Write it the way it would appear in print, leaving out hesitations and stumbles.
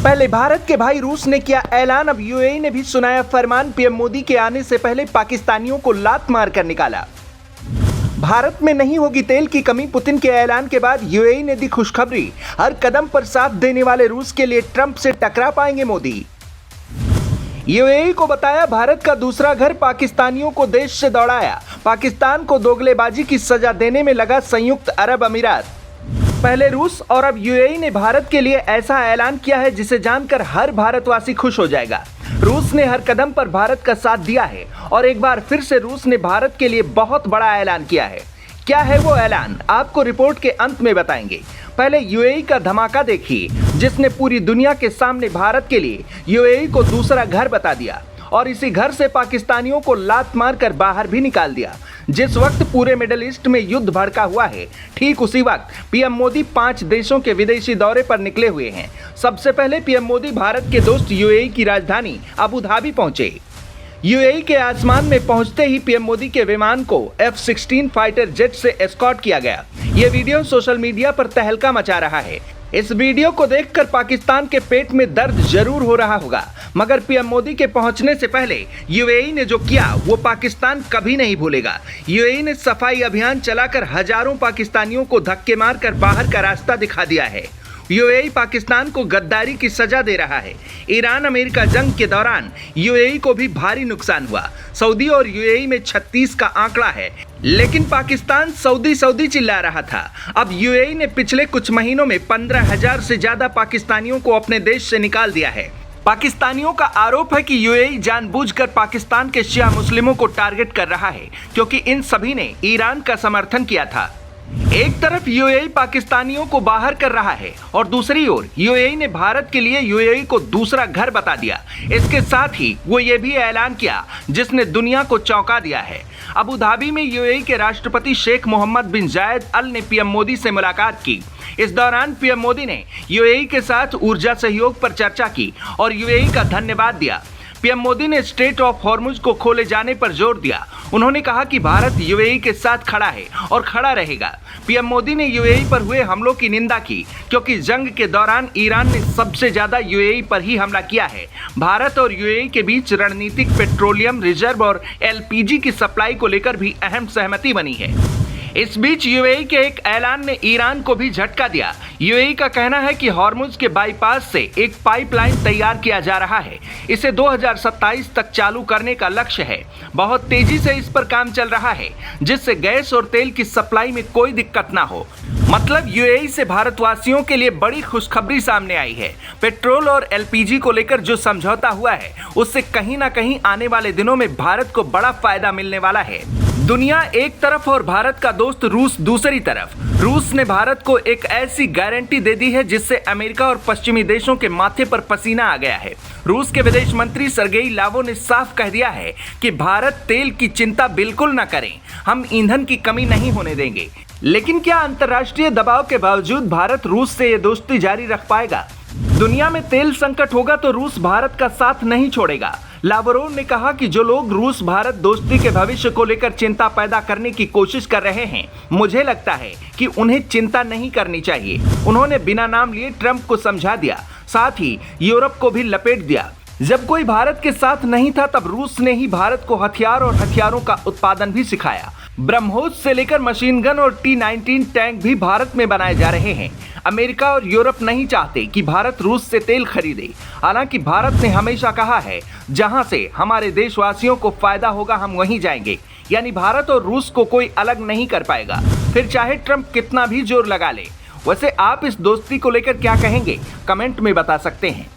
पहले भारत के भाई रूस ने किया ऐलान, अब यूएई ने भी सुनाया फरमान। पीएम मोदी के आने से पहले पाकिस्तानियों को लात मार कर निकाला। भारत में नहीं होगी तेल की कमी, पुतिन के ऐलान के बाद यूएई ने दी खुशखबरी। हर कदम पर साथ देने वाले रूस के लिए ट्रंप से टकरा पाएंगे मोदी। यूएई को बताया भारत का दूसरा घर, पाकिस्तानियों को देश से दौड़ाया। पाकिस्तान को दोगलेबाजी की सजा देने में लगा संयुक्त अरब अमीरात। पहले रूस और अब यूएई ने भारत के लिए ऐसा ऐलान किया है जिसे जानकर हर भारतवासी खुश हो जाएगा। रूस ने हर कदम पर भारत का साथ दिया है और एक बार फिर से रूस ने भारत के लिए बहुत बड़ा ऐलान किया है। क्या है वो ऐलान, आपको रिपोर्ट के अंत में बताएंगे। पहले यूएई का धमाका देखिए, जिसने पूरी दुनिया के सामने भारत के लिए यूएई को दूसरा घर बता दिया और इसी घर से पाकिस्तानियों को लात मार कर बाहर भी निकाल दिया। जिस वक्त पूरे मिडिल ईस्ट में युद्ध भड़का हुआ है, ठीक उसी वक्त पीएम मोदी 5 देशों के विदेशी दौरे पर निकले हुए हैं। सबसे पहले पीएम मोदी भारत के दोस्त यूएई की राजधानी अबू धाबी पहुंचे। यूएई के आसमान में पहुंचते ही पीएम मोदी के विमान को F-16 फाइटर जेट से एस्कॉर्ट किया गया। ये वीडियो सोशल मीडिया पर तहलका मचा रहा है। इस वीडियो को देखकर पाकिस्तान के पेट में दर्द जरूर हो रहा होगा, मगर पीएम मोदी के पहुंचने से पहले यूएई ने जो किया वो पाकिस्तान कभी नहीं भूलेगा। यूएई ने सफाई अभियान चलाकर हजारों पाकिस्तानियों को धक्के मारकर बाहर का रास्ता दिखा दिया है। यूएई पाकिस्तान को गद्दारी की सजा दे रहा है। ईरान अमेरिका जंग के दौरान यूएई को भी भारी नुकसान हुआ। सऊदी और यूएई में 36 का आंकड़ा है, लेकिन पाकिस्तान सऊदी चिल्ला रहा था। अब यूएई ने पिछले कुछ महीनों में 15,000 से ज्यादा पाकिस्तानियों को अपने देश से निकाल दिया है। पाकिस्तानियों का आरोप है कि यूएई जानबूझकर पाकिस्तान के शिया मुस्लिमों को टारगेट कर रहा है, क्योंकि इन सभी ने ईरान का समर्थन किया था। एक तरफ यूएई पाकिस्तानियों को बाहर कर रहा है और दूसरी ओर यूएई ने भारत के लिए यूएई को दूसरा घर बता दिया। इसके साथ ही वो ये भी ऐलान किया जिसने दुनिया को चौंका दिया है। अबू धाबी में यूएई के राष्ट्रपति शेख मोहम्मद बिन जायद अल ने पीएम मोदी से मुलाकात की। इस दौरान पीएम मोदी ने यूएई के साथ ऊर्जा सहयोग पर चर्चा की और यूएई का धन्यवाद दिया। पीएम मोदी ने स्ट्रेट ऑफ हॉर्मुज को खोले जाने पर जोर दिया। उन्होंने कहा कि भारत यूएई के साथ खड़ा है और खड़ा रहेगा। पीएम मोदी ने यूएई पर हुए हमलों की निंदा की, क्योंकि जंग के दौरान ईरान ने सबसे ज्यादा यूएई पर ही हमला किया है। भारत और यूएई के बीच रणनीतिक पेट्रोलियम रिजर्व और एलपीजी की सप्लाई को लेकर भी अहम सहमति बनी है। इस बीच यूएई के एक ऐलान ने ईरान को भी झटका दिया। यूएई का कहना है कि हॉर्मुज के बाईपास से एक पाइपलाइन तैयार किया जा रहा है। इसे 2027 तक चालू करने का लक्ष्य है। बहुत तेजी से इस पर काम चल रहा है, जिससे गैस और तेल की सप्लाई में कोई दिक्कत ना हो। मतलब यूएई से भारतवासियों के लिए बड़ी खुशखबरी सामने आई है। पेट्रोल और एलपीजी को लेकर जो समझौता हुआ है, उससे कहीं ना कहीं आने वाले दिनों में भारत को बड़ा फायदा मिलने वाला है। दुनिया एक तरफ और भारत का दोस्त रूस दूसरी तरफ। रूस ने भारत को एक ऐसी गारंटी दे दी है जिससे अमेरिका और पश्चिमी देशों के माथे पर पसीना आ गया है। रूस के विदेश मंत्री सर्गेई लावरोव ने साफ कह दिया है कि भारत तेल की चिंता बिल्कुल न करें, हम ईंधन की कमी नहीं होने देंगे। लेकिन क्या अंतर्राष्ट्रीय दबाव के बावजूद भारत रूस से ये दोस्ती जारी रख पाएगा? दुनिया में तेल संकट होगा तो रूस भारत का साथ नहीं छोड़ेगा। लावरोव ने कहा कि जो लोग रूस भारत दोस्ती के भविष्य को लेकर चिंता पैदा करने की कोशिश कर रहे हैं, मुझे लगता है कि उन्हें चिंता नहीं करनी चाहिए। उन्होंने बिना नाम लिए ट्रंप को समझा दिया, साथ ही यूरोप को भी लपेट दिया। जब कोई भारत के साथ नहीं था, तब रूस ने ही भारत को हथियार और हथियारों का उत्पादन भी सिखाया। ब्रह्मोस से लेकर मशीन गन और T-19 टैंक भी भारत में बनाए जा रहे हैं। अमेरिका और यूरोप नहीं चाहते कि भारत रूस से तेल खरीदे। हालांकि भारत ने हमेशा कहा है, जहां से हमारे देशवासियों को फायदा होगा हम वहीं जाएंगे। यानी भारत और रूस को कोई अलग नहीं कर पाएगा, फिर चाहे ट्रंप कितना भी जोर लगा ले। वैसे आप इस दोस्ती को लेकर क्या कहेंगे, कमेंट में बता सकते हैं।